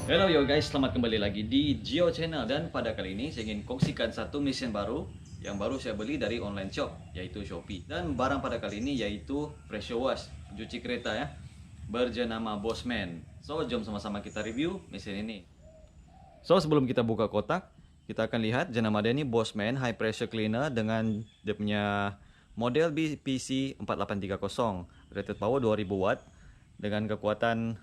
Hello yo guys, selamat kembali lagi di Geo Channel. Dan pada kali ini saya ingin kongsikan satu mesin baru yang baru saya beli dari online shop, yaitu Shopee. Dan barang pada kali ini yaitu pressure wash, pencuci kereta ya, berjenama Bossman. So jom sama-sama kita review mesin ini. So sebelum kita buka kotak, kita akan lihat jenama dia ini Bossman High Pressure Cleaner dengan dia punya model BPC 4830, rated power 2000 watt dengan kekuatan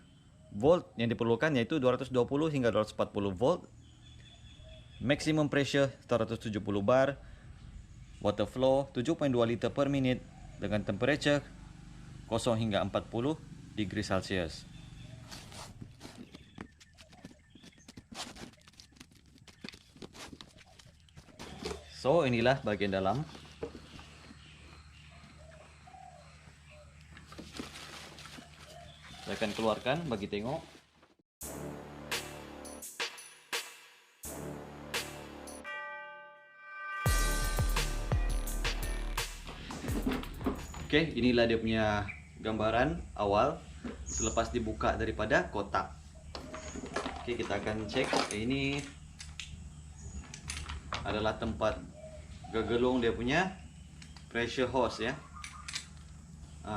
volt yang diperlukan yaitu 220 hingga 240 volt, maximum pressure 170 bar, water flow 7.2 liter per minit dengan temperature 0 hingga 40 degree Celsius. So inilah bagian dalam. Saya akan keluarkan bagi tengok. Okey, inilah dia punya gambaran awal selepas dibuka daripada kotak. Okey, kita akan cek. Ini adalah tempat gegelung dia punya pressure hose ya.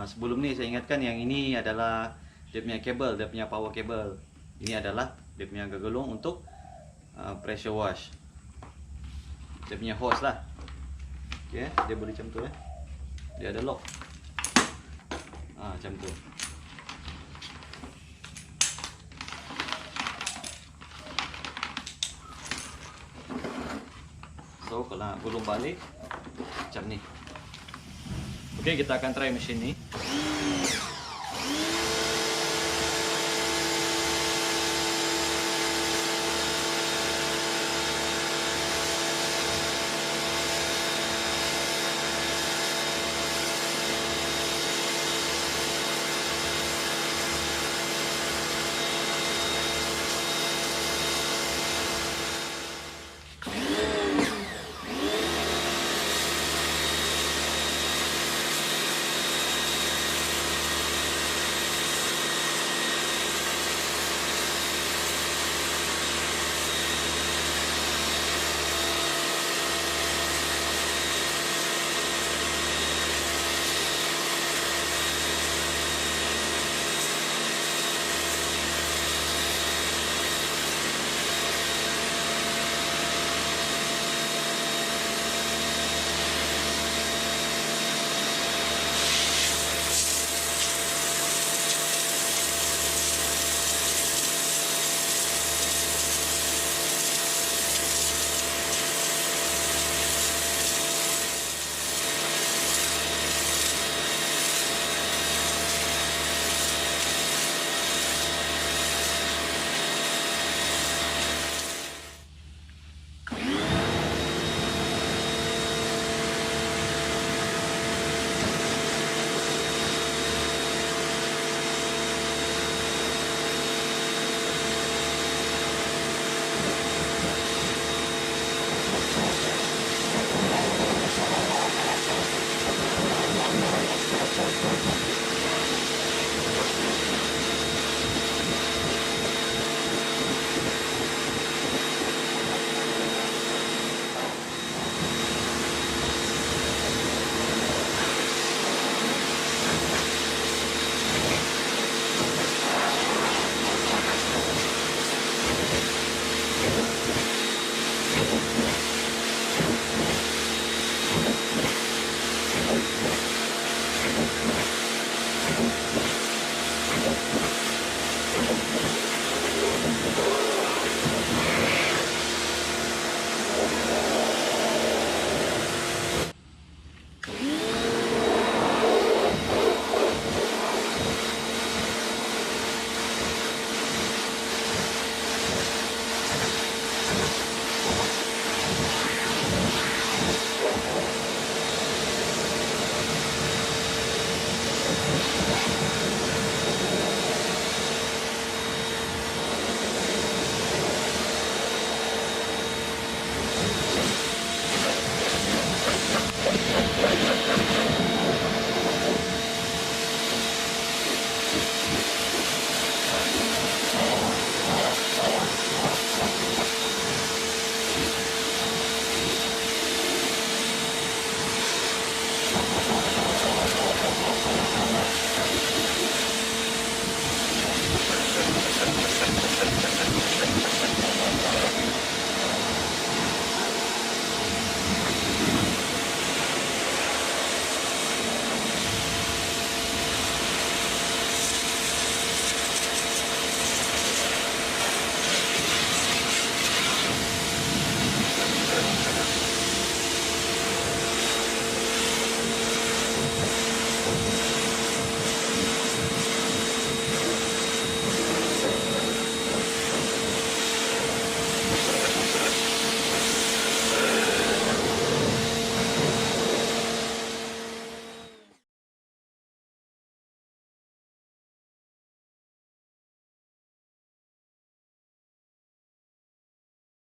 Sebelum ni saya ingatkan yang ini adalah dia punya kabel, dia punya power cable. Ini adalah dia punya gegelung untuk pressure wash. Dia punya hose lah. Okey, dia boleh macam tu ya. Dia ada lock. Macam tu. So kalau nak gulung balik macam ni. Okey, kita akan try mesin ni.